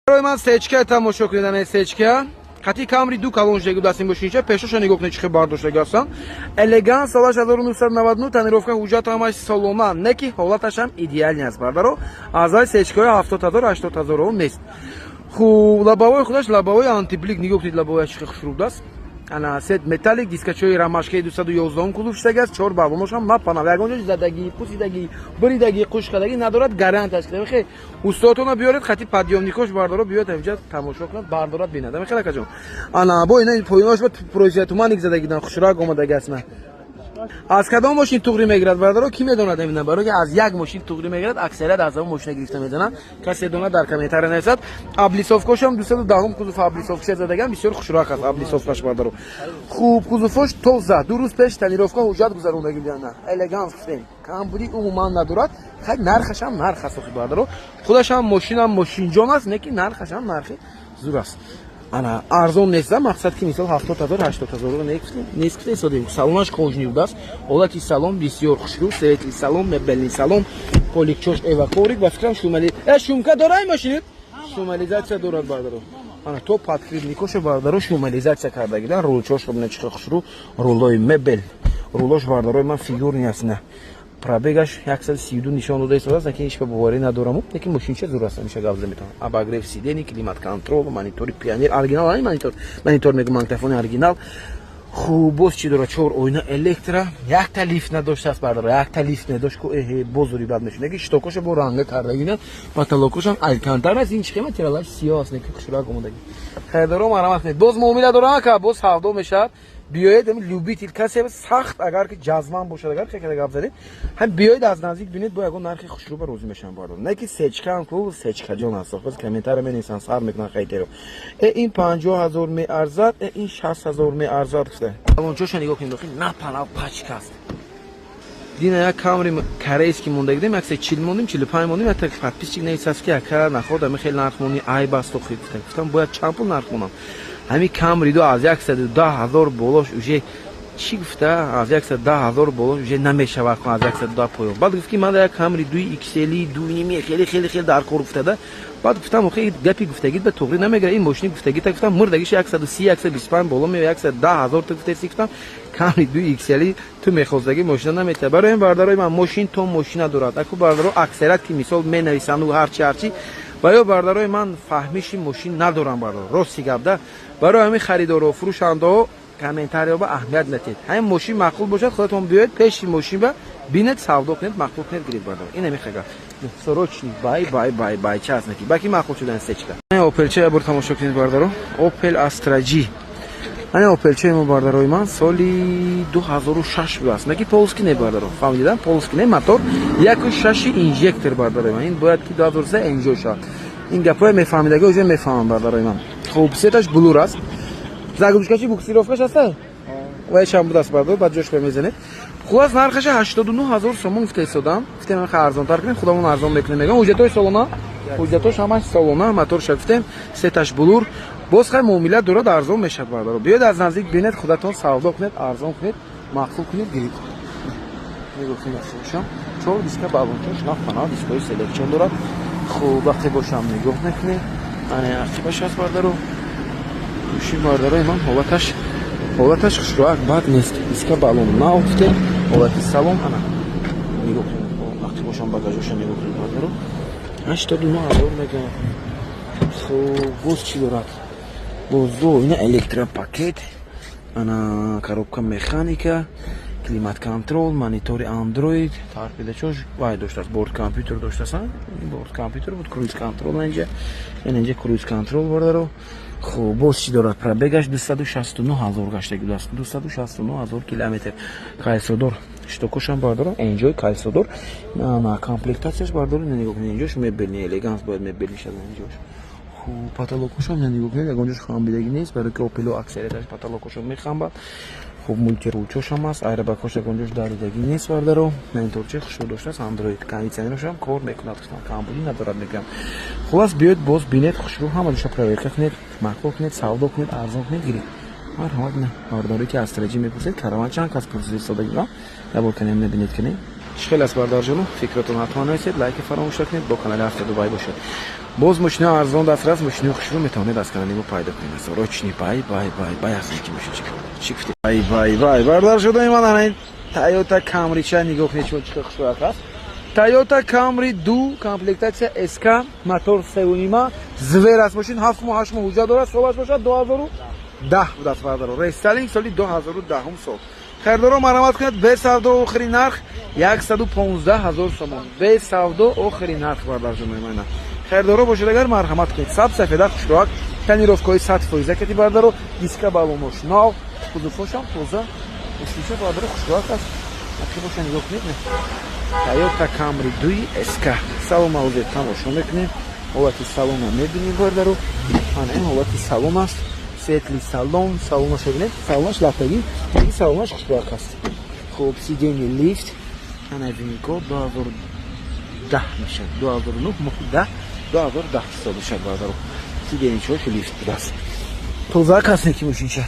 برای من سچکه تماشا کنید. سچکه خطی کامری دو کالونج دیگه دستیم باشینچه پیشش نگاه کنید چه بارداشته گستان الگان سالش 1999 تنیروفکا حجت همش سالونا نه کی حالتش هم ایدئال نیست باردارو ازای سچکه 70000 80000 نیست. خوب لباوی خودش لباوی آنتیپلیک نگاه کنید لباوی چه خوشرود است. انا سد متالیک دیسکچوی راماشکی 211 کلوفشتگی است 4 بابامش هم مپانا یگونج زدگی پوسیدگی بریدگی قشقدگی ندارد گارانت است. بخیر استادتون بیارید خطی پادیومنیکوش باردارو بیاد اینجا تماشا کنید باردارات ببینید. خیلی کجا انا با اینا پویناش با پروژه تومانیک زدگی دن خوشراگ اومده است. از کدام ماشین توغری میگیرد باردارو کی میدونه نمیدونه برای که از یک ماشین توغری میگیرد اکثریت از اون ماشین گرفته میزنن کسی دونه در کمیتر نشد. ابلیسوفکوش هم 210 کوزوف ابلیسوفکش زدگان بسیار خوشراگ است. ابلیسوفکش باردارو خوب کوزوفش توزه دو روز پیش تنیروفکا حجت گذروندگی دیدن الگانس گفتیم کامبودی عموما ندارد. خیلی نرخش هم نرخ است باردارو خودش هم ماشین جان است نه کی نرخش هم نرخ زور است. انا ارزون نیست مقصد که مثلا 70000 80000 نیست که سودیم سالونش کنجنیود است. حالتی سالن بسیار خوشرو سریتی سالن مبلی سالن پولیکچوش ایواکوریک و فکرم شومالی شومکا دارای ماشین شومالیزاسیا دارد باردارو انا تو پادکریبنیکوش باردارو شومالیزاسیا کرده گیدن رولچوش خب چه خوشرو رولای مبل رولوش باردارو من فیگور نیست نه پرابگاش 132 نشان داده است که هیچ بواری ندارم لیکن ماشین چه زور است میشه گاز میتونم اباگریف سیدنی کلیمات کنترل مانیتوری پیانیر اورجینال های مانیتور میگم مانیتور اورجینال خوب باز چی داره 4 اوینا الکترا یک تا لیفت نداشته است بارداره یک تا لیفت نداشت که بزرگی بد نشونه که شتوکش با رنگ کرده اینا پاتالوکوش هم الکانتار است این چه متریالش سیاه است نه که خوشراگ اومده خیدارو مرامت کنید باز مومیلا دارم که باز هفته میشه بیاید لوبیتیل کسی سخت اگر که جذبان باشه اگر که گپ زدید هم بیاید از نزدیک ببینید با یگون نرخ خوشرو به روزی میشن باردار نه که سچکه هم کو سچکه جان است خود کامنتر من انسان سر میکنن خیلی رو این 50000 می ارزد این 60000 می ارزد گفته اون چوش نگاه کنید نه پناه پاچکاست دینا یک کامری کریس که مونده گفتیم یک 40 موندیم 45 موندیم تا پادپیس چیک نیست که اکر نخوردم خیلی نرخ مونی ای باست تو گفتم باید چند پول نرخ مونم همین کامری دو از 110000 بالاش اوجه چی گفته از 110000 بالاش اوجه نمیشه وقت از 110 پایو بعد گفت که من یک کامری 2 ایکسلی 2 نیمی خیلی در کار افتاده بعد گفتم خیلی گپی گفتگی به توغری نمیگیره این ماشین گفتگی تا گفتم مردگیش 130 125 بالا می 110000 تا گفته گفتم کامری 2 ایکسلی تو میخوزدگی ماشین نمیته برای این باردارای من ماشین تو ماشین دارد اكو باردارو اکثریت که مثال می نویسند و هرچی باید باردارای من فهمیشی ماشین ندارم باردار راستی گپ ده برای همین خریدار و فروشنده و کامنتاری به اهمیت ندید همین ماشین معقول باشد خودتون بیاید پیش ماشین با بینید سودا کنید معقول کنید گرید باردار این میخواد سروچنی بای چه است نکی باقی معقول شدن سچکه این اوپل چه بر تماشا کنید باردارو اوپل استراجی این اوپل چه مو بارداروی من سالی 2006 بود است نکی پولسکی نه باردارو فهمیدن پولسکی نه موتور 1.6 اینژکتور بارداروی من این باید که 2003 انجام شد این گپای میفهمیدگی اوج میفهمم بارداروی من خوب سیتش بلور است زاگوشکاشی بوکسیروفکش هست و چند بود است باردار بعد جوش میزنه خلاص نرخش 89000 سوم گفته ایستادم گفتم من ارزان تر کنیم خودمون ارزان میکنیم میگم اوجتوی سالونا حجتش همش سالونا موتور شفتیم سیتش بلور باز خیلی معامله درست ارزان میشه باردارو بیاید از نزدیک ببینید خودتون سودا کنید ارزان کنید معقول کنید گیرید میگفتم شما 4 دیسک بالونش نه فنا دیسکای سلکشن داره خوب وقتی باشم نگاه میکنید انا عقبش هست باردارو ماشین باردارو من حالتش خوشراک بد نیست دیسک بالون نه افته حالت سالن انا نگاه کنید وقتی باشم باگاژش نگاه کنید باردارو 89000 میگه خوب گوش چی داره بوزو اینا الکترا پاکت انا коробка механика климат контрол монитор اندروید тарпилачош вай доштаст борд компьютер доштасан ин борд компьютер буд круиз контрол اینجا круиз контрол бардаро خب باز چی دارد پرابگاش 269000 گشته است 269000 کیلومتر کایسودور штокош هم باردارم انجوی کایسودور نه کامپلектاسیش باردارم نگاه کنید اینجاش مبل الگانس باید مبل شد اینجاش پاتالوکوش هم نگاه کنید اونجاش خامبیدگی نیست برای که اوپلو اکثریتش پاتالوکوش میخوام خب مولتی روچوش هم هست ایرباکوش اونجاش داریدگی نیست باردارم منتورچه خوشو داشته است اندروید کاندیشنرش هم کار میکند کامبودی ندارد میگم خلاص بیاید باز بینید خوشرو هم ازش پروژه کنید معقول کنید سودا کنید ارزان کنید گیرید مرحبا نه بارداری که استراتژی میپرسید کاروان چند کس پرسید سودا اینا قبول کنیم نبینید کنید خیلی از باردار جلو فکرتون حتما نویسید لایک فراموش نکنید با کانال هفته دبی باشید باز ماشین ارزان دسترس ماشین خوشرو میتونید از کانال ما پیدا کنید. سراچنی بای از اینکه میشه چیکفتی بای بردار شده ایمان این تایوتا کامری چه نگاه کنید چه خوشرو است. تایوتا کامری دو کامپلکتاسیا اسکا موتور 3.5 زویر است ماشین 7 ماه 8 ماه حجت داره سالش باشد 2010 بود است بردار ریستالینگ سالی 2010 سال خریدارا مرامت کنید به سودا آخرین نرخ 115,000 تومان به سودا آخرین نرخ بردار جون میمونه خریدارا باشید اگر مرحمت کنید سب سفید خوشراک تنیروفکای 100% کتی بردارو دیسکا بالونش ناو خودفوش هم توزه استیشه بردار خوشراک است اکی باشه نگاه کنید تایوتا کامری دوی اسکا سالون موزه تماشا میکنید حالت سالون هم میبینید بردارو این حالت سالون است سیتلی سالون سالونش ببینید سالونش لطگی این سالونش خوشراک است خوب سیدینی لیفت انا وینکو 2010 میشه 2009 10 2010 سال میشه بردارو سیدینی چوش لیفت است توزه کسی که میشین شد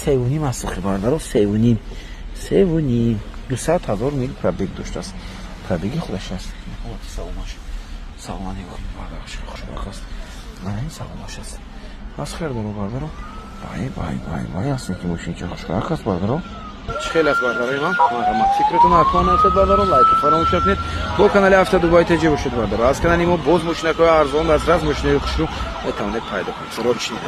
3.5 است بردارو 3.5 200,000 میل پرابیگ داشته است پرابیگی خودش است حالت سالونش سالونی بردارش خوشراک است این سالونش است از خیر دارو بردارو بای هستی که موشین که خوشراک است بردارو خیلی از بردارای من فکرتون حتما نشد بردارو لایک فراموش نکنید با کانال هفته دوبای تجی باشید بردارو از کانال ما باز ماشینای ارزان دسترس ماشینای خوشرو میتونید پیدا کنید سراچنی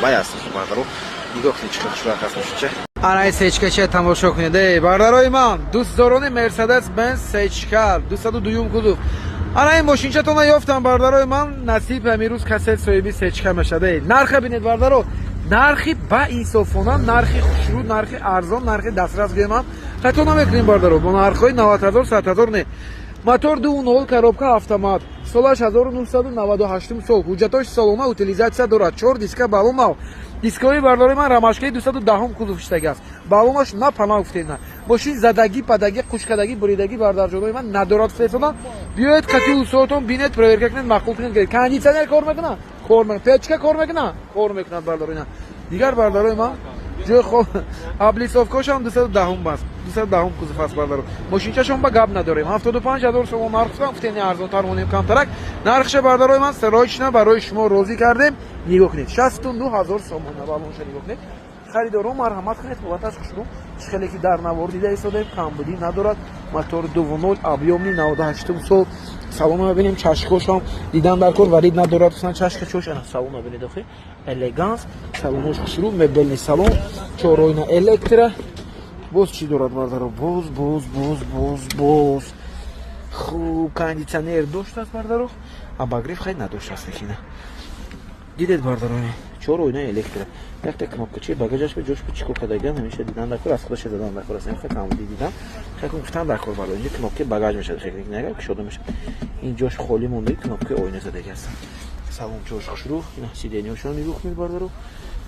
بای هستی بردارو نگاه کنید چه خوشراک است ماشین چه آنای سیچکا چه تماشا کنید بردارای من دوست داران مرسدس بنز سیچکا 202 کدوم آنای ماشین چتون یافتم بردارای من نصیب امیروز کسل صاحبی سیچکا میشده نرخ ببینید بردارو نرخی با انصافانه نرخی خوشرو نرخی ارزان نرخی دسترس گیمم خطا نمیکنیم بردارو با نرخ‌های 90,000 100,000 نه موتور 2.0 коробка автомат سالش 1998 سال حجتاش سالانه утилизация دارد 4 دیسک بالون دیسکای برداری من رمشکای 210 کدومشتگی است بالونش نه پناه افتید نه ماشین زدگی پدگی خشکدگی بریدگی بردار جلوی من ندارد فیصله بیاید قطعی اصولتون بینید پرویر کنید معقول کنید کاندیشنر کار میکنه کار میکنه پیچکا کار میکنه کار میکنه برداری نه دیگر برداری من جو خو ابلیسوفکاش هم 210 باست 210 کوزه فاس بردارو ماشینچش هم با گاب نداریم 75,000 تومان نرخ گفتین ارزان تر مونیم کم ترک نرخش بردارای من سرایشنا برای شما روزی کردیم نگاه کنید 62,000 تومان بالونش نگاه کنید خریدارو مرحمت کنید بابتش خوشرو خیلی که در نوار دیده ایستاده کم بودی ندارد موتور 2.0 ابیومی 98 سال سالن ببینیم چشکش هم دیدن در کار ورید ندارد اصلا چشک چوش انا سالن ببینید اخی الگانس سالنش خوشرو مبل سالن چوروینا الکترا باز چی دارد بردارو باز خوب کاندیشنر داشت است بردارو اباگریف خیلی نداشت است که نه دیدید بردارو چوروینا الکترا یک تا کمک چی باگاجش به جوش به چیکو کداگان همیشه دیدن در کار از خودش دادن در کار است فکر کنم دیدم فکر کنم گفتن در کار بالا اینجا کمک باگاج میشه فکر نگاه که شده میشه این جوش خالی مونده کمک اوینه زده است سلام جوش خوشرو اینا سیدنیوشون نگاه کنید بردارو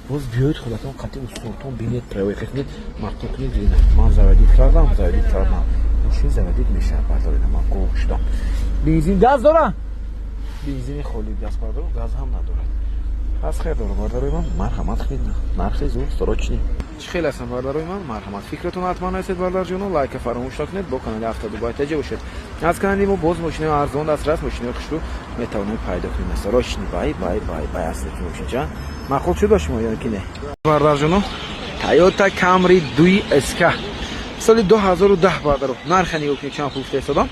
باز بیاید خودتون قطعی اصولتون بینید پروی کنید مقطع کنید دیدن من زودید کردم ماشین زودید میشه بردارید من گوشتم بنزین گاز داره بنزین خالی گاز بردارو گاز هم نداره از خیر دارو برداروی من مرحمت کنید نرخ زور سراچنی خیلی هستم برداروی من مرحمت فکرتون حتما هستید بردار جونو لایک فراموش نکنید با کانال هفته دوباره تجی باشید از کانال ما باز ماشین ارزان دسترس ماشین خوشرو میتونید پیدا کنید سراچنی بای هستید ماشین جان معقول شد شما یا کی نه بردار جونو تایوتا کامری دوی اسکا سال 2010 بردارو نرخ نگاه کنید چند پوفته استادم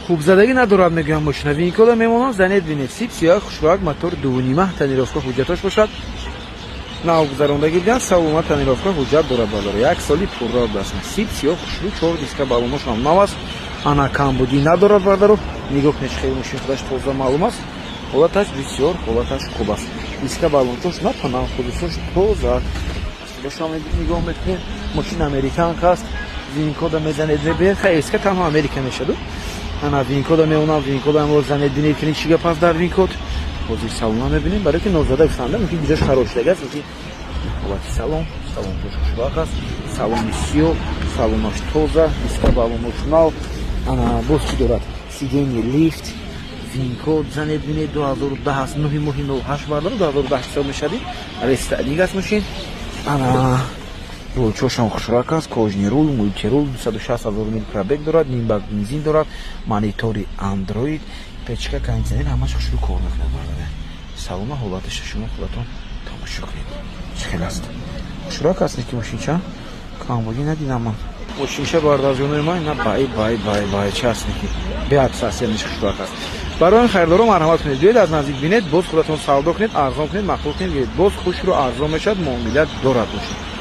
خوب زدگی ندارد میگم ماشین وینکل میمونم زنید بینید سیب سیاه خوشراک موتور 2.5 تنیروفکا حجتاش باشد نه گذروندگی دیدن سوم تنیروفکا حجت دارد بالای یک سالی پرراد است سیب سیاه خوشرو 4 دیسک بالونش هم نو است انا کم بودی ندارد بردارو نگاه کنید خیلی ماشین خودش توزه معلوم است حالتش بسیار حالتش خوب است دیسک بالونش نه تنها خودش توزه شما نگاه میکنید ماشین امریکن است وینکل میزنید به خیلی اسکا تمام امریکن شده انا وینکود میونم وینکود هم رو زنید بینید که چیگه پس در وینکود بازی سالون میبینیم برای که نوزاده بستنده میگه بیجاش خراشتگه است میگه حالتی سالون خوشباق است سالون بسیار سالوناش توزه دیسکا بالونش نو انا باز چی دارد سیدینی لیفت وینکود زنید بینید 2010 است 9 بردار 2010 سال میشدید رستعلیگ است ماشین انا рулчош ҳам хушрак аст кожни рул мултирул 260,000 мил пробег дорад нимбак бензин дорад монитори андроид Печка кондиционер همش خوش رو کار میکنه برادر. سالن حالتش شما خودتون تماشا کنید. چه است؟ شروع کسی که ماشین چه؟ کامبوجی ندیدم من. ماشینشه باردازیونر ما اینا بای چه است کی؟ به اساسی نمیشه شروع است. برای این خریدارا مرحمت کنید. بیاید از نزدیک ببینید، باز خودتون سودا کنید، ارزان کنید، مخلوق کنید. باز خوش رو ارزان میشد، معاملات دارد باشه.